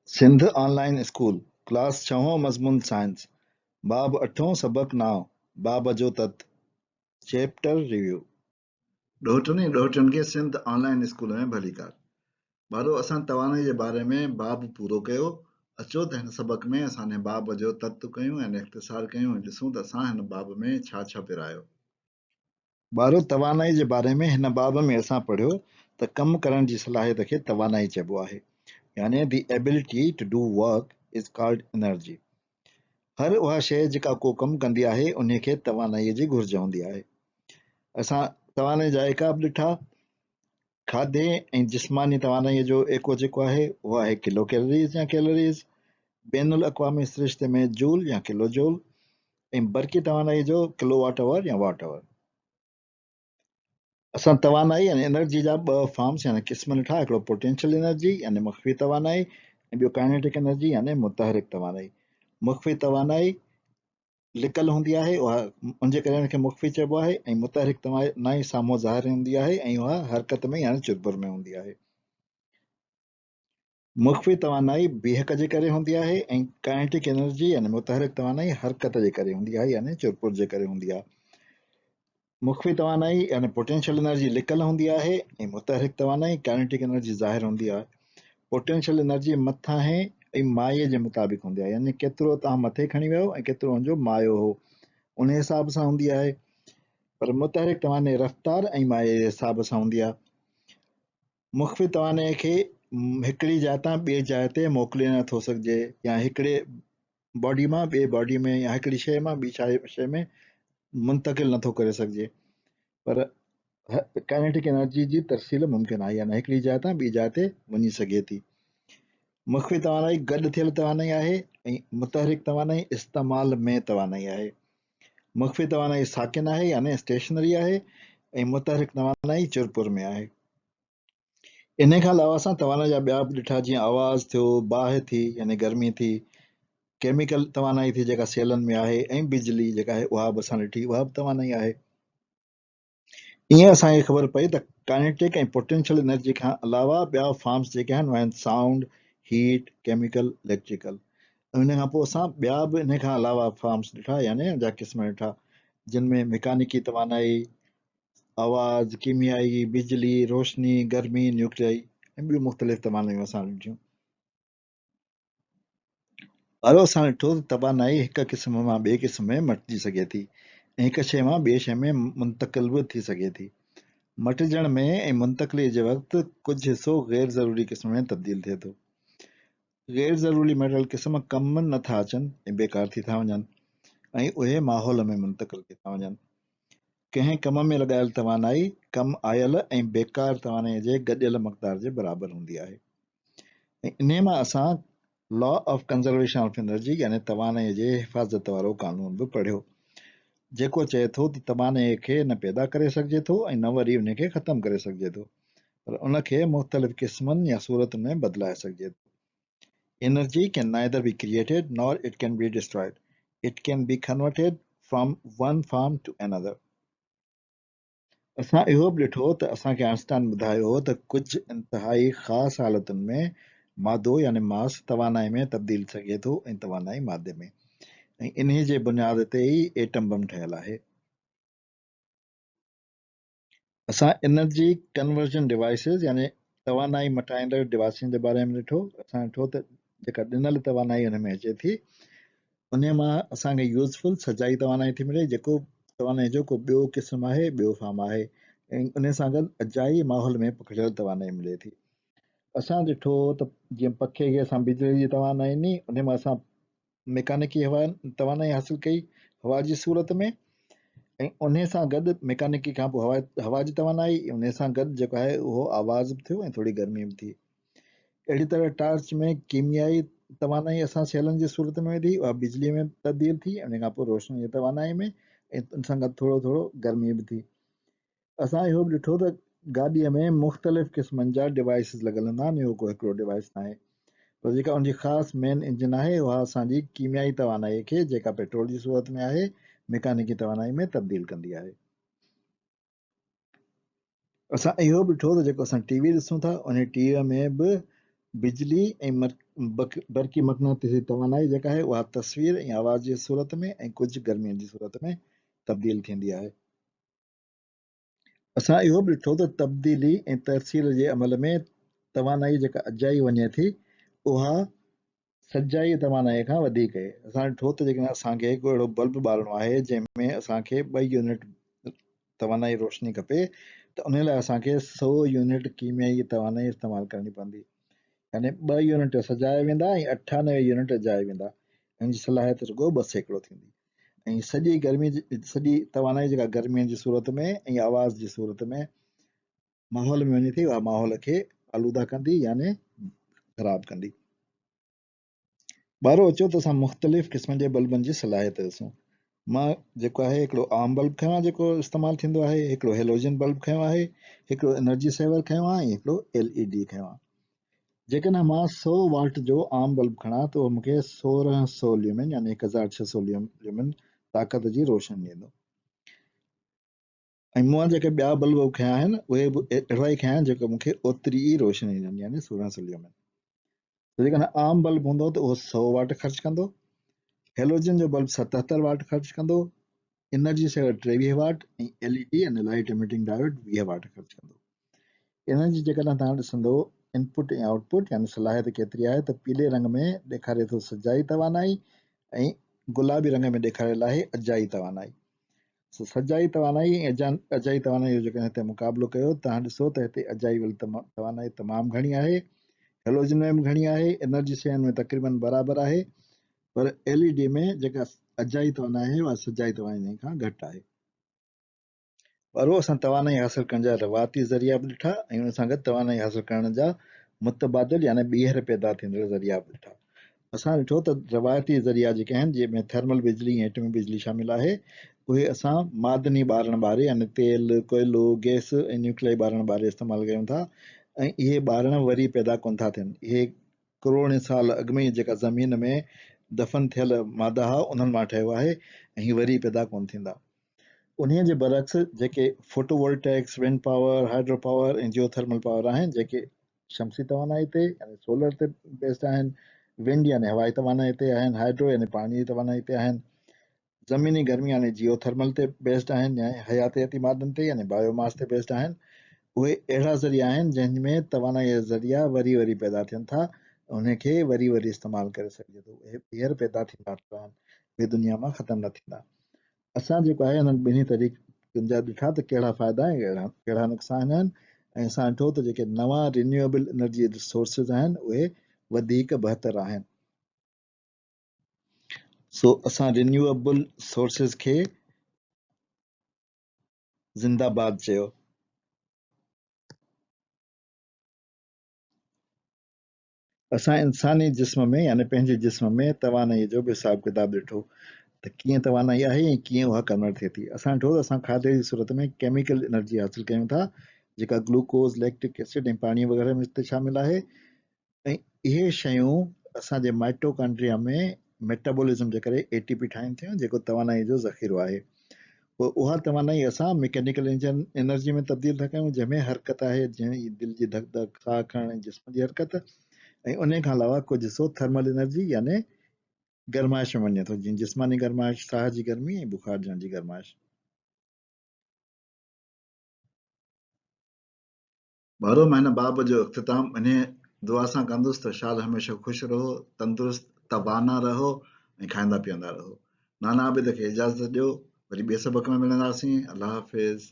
Sindh online school class 6 मज़मून science बाब 8 सबक 9 बाब जो तत चैप्टर रिव्यू ॾोहिटनि खे सिंध ऑनलाइन स्कूल में भली कर ॿारो असां तवानाई जे बारे में बाब पूरो कयो। अचो त हिन सबक में असां हिन बाब जो तत कयूं ऐं इख़्तिसार कयूं ऐं ॾिसूं त असां हिन बाब में छा छा पिरायो। ॿारो तवानाई जे बारे में हिन बाब में असां पढ़ियो त कम करण जी सलाहियत खे तवानाई चइबो आहे, यानी the ability to do work is called energy. हर उहा शइ जेका को कमु कंदी आहे उन खे तवानाईअ जी घुर्ज हूंदी आहे। असां तवानाई जा एकाब ॾिठा। खाधे ऐं जिस्मानी तवानाईअ जो एको जेको आहे उहो आहे किलो कैलोरीज़ या कैलोरीज़, बैन उल अक़वामी सिरिश्ते में जूल या किलो जूल, ऐं बरक़ी तवानाई जो किलो वाट आवर या वाट आवर। असां तवानाई यानी एनर्जी जा ॿ फॉर्म्स यानी क़िस्म ॾिठा, हिकिड़ो पोटेंशियल एनर्जी यानी मुख़फ़ी तवानाई ऐं ॿियो काइनेटिक एनर्जी यानी मुतहरिक तवानाई। मुख़फ़ी तवानाई लिकल हूंदी आहे, उहा उनजे करे हुनखे मुख़फ़ी चइबो आहे, ऐं मुतहरिक तवानाई साम्हूं ज़ाहिर हूंदी आहे ऐं उहा हरकत में यानी चुरबुर में हूंदी आहे। मुख़फ़ी तवानाई बीहक जे करे हूंदी आहे ऐं काइनेटिक एनर्जी यानी मुतहरिक तवानाई हरकत जे करे हूंदी आहे यानी चुरपुर जे करे हूंदी आहे। मुख़फ़ी तवानाई यानी पोटेंशियल एनर्जी लिकल हूंदी आहे ऐं मुतहरिक तवानाई काइनेटिक एनर्जी ज़ाहिर हूंदी आहे। पोटेंशियल एनर्जी मथां है ऐं माए जे मुताबिक़ हूंदी आहे, यानी केतिरो तव्हां मथे खणी वियो ऐं केतिरो हुनजो मायो हो उन हिसाब सां हूंदी आहे। पर मुतहरिक तवानाई रफ़्तार ऐं माए जे हिसाब सां हूंदी आहे। मुख़फ़ी तवानाई खे हिकिड़ी जाइ तां ॿिए जाइ ते मोकिले नथो सघिजे, या हिकिड़े बॉडी मां ॿिए बॉडी में या हिकिड़ी शइ मां ॿी शइ में मुंतक़िल नथो करे सघिजे। पर काइनेटिक एनर्जी जी तरसील मुमकिन आहे, यानी हिकिड़ी जाइ तां ॿी जाइ ते वञी सघे थी। मुख़फ़ी तवानाई गॾु थियल तवानाई आहे ऐं मुतहरिक तवानाई इस्तेमाल में तवानाई आहे। मुख़फ़ी तवानाई साकिन आहे यानी स्टेशनरी आहे ऐं मुतहरिक तवानाई चुरपुर में आहे। इन खां अलावा असां तवानाई जा ॿिया बि ॾिठा, जीअं आवाज़ थियो, बाहि थी यानी गर्मी थी, केमिकल तवानाई थी जेका सेलनि में आहे, ऐं बिजली जेका आहे उहा बि असां ॾिठी, उहा बि तवानाई आहे। ईअं असांखे ख़बर पई त काइनेटिक ऐं पोटेंशियल एनर्जी खां अलावा ॿिया फॉर्म्स जेके आहिनि उहे आहिनि साउंड, हीट, केमिकल, इलेक्ट्रिकल। इन खां पोइ असां ॿिया बि इन खां अलावा फॉर्म्स ॾिठा यानी जा क़िस्म ॾिठा, जिन में मैकानिकी तवानाई, आवाज़, कीमियाई, बिजली, रोशनी, गर्मी, न्यूक्लियाई ऐं ॿियूं मुख़्तलिफ़ तवानायूं असां ॾिठियूं। वारो असां ॾिठो त तवानाई हिक क़िस्म मां ॿिए क़िस्म में मटिजी सघे थी ऐं हिक शइ मां ॿिए शइ में मुंतक़िल बि थी सघे थी। मटिजण में ऐं मुंतक़िली जे वक़्तु कुझु हिसो गैर ज़रूरी क़िस्म में तब्दील थिए थो। गैर ज़रूरी मेटल क़िस्म कम नथा अचनि ऐं बेकार थी था वञनि ऐं उहे माहौल में मुंतक़िल थी था वञनि। कंहिं कम में लॻायल तवानाई कम आयल ऐं बेकार तवानाई जे गॾियल मक़दार जे बराबरि हूंदी आहे। ऐं इन मां असां law of conservation of energy यानी तवानाई जे हिफ़ाज़त वारो कानून बि पढ़ियो, जेको चए थो त तवानाई खे न पैदा करे सघिजे थो ऐं न वरी उनखे ख़तमु करे सघिजे थो, पर उनखे मुख़्तलिफ़ क़िस्मनि या सूरतुनि में बदिलाए सघिजे थो। Energy can neither be created nor it can be destroyed. It can be converted from one form to another. असां इहो बि ॾिठो त असांखे आइंस्टाइन ॿुधायो त कुझु इंतिहाई ख़ासि हालतुनि में मादो यानी मास तवानाई में तब्दील थी सघे थो ऐं तवानाई मादे में, ऐं इन्ही जे बुनियाद ते ई एटम बम ठहियल आहे। असां एनर्जी कन्वर्जन डिवाइसिस यानी तवानाई मटाईंदड़ डिवाइसनि जे बारे में ॾिठो। असां ॾिठो त जेका ॾिनल तवानाई हुन में अचे थी उन मां असांखे यूज़फुल सजाई तवानाई थी मिले, जेको तवानाई जो को ॿियो क़िस्म आहे, ॿियो फॉर्म आहे, ऐं उन सां गॾु अजाई माहौल में पखिड़ियल तवानाई मिले थी। असां ॾिठो त जीअं पखे खे असां बिजली जी तवानाई ॾिनी, उन मां असां मैकानिकी हवा तवानाई हासिलु कई हवा जी सूरत में, ऐं उन सां गॾु मैकानिकी खां पोइ हवा जी तवानाई, उन सां गॾु जेको आहे उहो आवाज़ बि थियो ऐं थोरी गर्मी बि थी। अहिड़ी तरह टार्च में कीमियाई तवानाई असां सेलनि जी सूरत में विधी, उहा बिजलीअ में तब्दील थी, उन खां पोइ रोशनी जी तवानाई में, ऐं उन सां गॾु थोरो थोरो गर्मी बि थी। असां इहो बि ॾिठो त गाॾीअ में मुख़्तलिफ़ क़िस्मनि जा डिवाइसिस लॻल हूंदा आहिनि, इहो को हिकिड़ो डिवाइस न आहे, पर जेका उनजी ख़ासि मेन इंजन आहे उहा असांजी कीमियाई तवानाई खे, जेका पेट्रोल जी सूरत में आहे, मैकानिकी तवानाई में तब्दील कंदी आहे। असां इहो बि ॾिठो त जेको असां टीवी ॾिसूं था उन टीवीअ में बि बिजली ऐं बरक़ी मक़नातीसी तवानाई जेका आहे उहा तस्वीर ऐं आवाज़ जी सूरत में ऐं कुझु गर्मियुनि जी सूरत में तब्दील थींदी आहे। असां इहो बि ॾिठो त तब्दीली ऐं तरसील जे अमल में तवानाई जेका अजाई वञे थी उहा सजाई तवानाई खां वधीक आहे। असां ॾिठो त जेकॾहिं असांखे को अहिड़ो बल्ब ॿारणो आहे जंहिंमें असांखे 2 यूनिट तवानाई रोशनी खपे त उन लाइ असांखे 100 यूनिट कीमियाई तवानाई इस्तेमालु करणी पवंदी। यानी 2 यूनिट सजाया वेंदा ऐं 98 यूनिट अजाया वेंदा। हिन जी सलाहियत रुॻो 2 सैकिड़ो थींदी। ऐं सॼी गर्मी सॼी तवानाई जेका गर्मीअ जी सूरत में ऐं आवाज़ जी सूरत में माहौल में वञे थी उहा माहौल खे आलूदा कंदी यानी ख़राब कंदी। ॿाहिरों अचो त असां मुख़्तलिफ़ क़िस्मनि जे बल्बनि जी सलाहियत ॾिसूं। मां जेको आहे हिकिड़ो आम बल्ब खयों आहे जेको इस्तेमालु थींदो आहे, हिकिड़ो हेलोजन बल्ब खयों आहे, हिकिड़ो एनर्जी सेवर खयों आहे ऐं हिकिड़ो LED खयों आहे। जेकॾहिं मां 100 वाट जो आम बल्ब खणा त उहो मूंखे 1600 ल्यूमेन यानी 1600 ल्यूमेन ताक़त जी रोशनी ॾींदो। ऐं मूं जेके ॿिया बल्ब खयां आहिनि उहे बि अहिड़ा ई खयां आहिनि जेको मूंखे ओतिरी ई रोशनी ॾींदी यानी 1600 ल्यूमेन। त जेकॾहिं आम बल्ब हूंदो त उहो 100 वाट ख़र्च कंदो, हेलोजन जो बल्ब 77 वाट ख़र्च कंदो, एनर्जी सेवर 23 वाट ऐं LED यानी लाइट एमिटिंग डायोड 20 वाट ख़र्च कंदो। इन्हनि जी जेकॾहिं तव्हां ॾिसंदो इनपुट ऐं आउटपुट यानी सलाहियत केतिरी आहे त पीले रंग में ॾेखारे थो सजाई तवानाई ऐं गुलाबी रंग में ॾेखारियल आहे अजाई तवानाई। सजाई तवानाई ऐं अजाई तवानाई जो जेकॾहिं हिते मुक़ाबिलो कयो तव्हां ॾिसो त हिते अजाई वारी तवानाई तमामु घणी आहे, हेलोजन में बि घणी आहे, एनर्जी सेवन में तक़रीबन बराबरि आहे, पर LED में जेका अजाई तवानाई आहे उहा सजाई तवानाई खां घटि आहे। पर असां तवानाई हासिल करण जा रवायती ज़रिया बि ॾिठा ऐं हुन सां गॾु तवानाई हासिल करण जा मुतबादिल यानी ॿीहर पैदा थींदड़ ज़रिया बि ॾिठा। असां ॾिठो त रवायती ज़रिया जेके आहिनि जंहिंमें थर्मल बिजली ऐं एटमी बिजली शामिल आहे उहे असां मादनी ॿारण ॿारे यानी तेल कोयलो गैस ऐं न्यूक्लियर ॿारण ॿारे इस्तेमालु कयूं था ऐं इहे ॿारण वरी पैदा कोन था थियनि। इहे करोड़नि साल अॻु में जेका ज़मीन में दफ़न थियल मादा हुआ उन्हनि मां ठहियो आहे ऐं हीअ वरी पैदा कोन थींदा। उन्हीअ जे बरक्स जेके फोटोवोल्टेक्स विंड पावर हाइड्रो पावर ऐं जियोथर्मल पावर आहिनि जेके शमसी तवानाई ते यानी सोलर ते बेस्ड आहिनि, विंड यानी हवाई तवानाई ते आहिनि, हाइड्रो यानी पाणी जी तवानाई ते आहिनि, ज़मीनी गर्मी यानी जियोथर्मल ते बेस्ड आहिनि या हयातियाती मादनि ते यानी बायोमास ते बेस्ड आहिनि। उहे अहिड़ा ज़रिया आहिनि जंहिंमें तवानाई जा ज़रिया वरी वरी पैदा थियनि था, उनखे वरी वरी इस्तेमालु करे सघिजे थो। उहे ॿीहर पैदा थींदा रहनि, उहे दुनिया मां ख़तमु न थींदा। असां जेको आहे हिननि ॿिन्ही तरीक़नि जा ॾिठा त कहिड़ा फ़ाइदा ऐं कहिड़ा नुक़सान आहिनि ऐं असां ॾिठो त जेके नवां रिन्यूएबल एनर्जी सोर्सिस आहिनि उहे वधीक बहितर आहिनि। सो असां रिन्यूएबल सोर्सिस खे ज़िंदाबाद चयो। असां इंसानी जिस्म में यानी पंहिंजे जिस्म में तवानाई जो बि हिसाब किताब ॾिठो त कीअं तवानाई आहे ऐं कीअं उहा कन्वर्ट थिए थी। असां ॾिठो त असां खाधे जी सूरत में केमिकल एनर्जी हासिल कयूं था जेका ग्लूकोज़ लैक्टिक एसिड ऐं पाणी वग़ैरह में हिते शामिल आहे ऐं इहे शयूं असांजे माइटोकॉन्ड्रिया में मेटाबॉलिज़म जे करे ATP ठाहिनि थियूं जेको तवानाई जो ज़ख़ीरो आहे। पोइ उहा तवानाई असां मैकेनिकल एनर्जी में तब्दील था कयूं जंहिंमें हरकत आहे जीअं दिलि जी धक धक साह खणण ऐं जिस्म जी हरकत ऐं उन खां अलावा कुझु हिसो थर्मल एनर्जी यानी गरमाइश में वञे थो जीअं जिस्मानी गरमाइश साह जी गर्मी ऐं बुखार जण जी गरमाइश। भारो मां हिन बाब जो इख़्तिताम इन दुआ सां कंदुसि त शाल हमेशह ख़ुशि रहो, तंदुरुस्त तवाना रहो ऐं खाईंदा पीअंदा रहो। नाना आबिद खे इजाज़त ॾियो, वरी ॿिए सबक में मिलंदासीं। अलाह हाफ़िज़।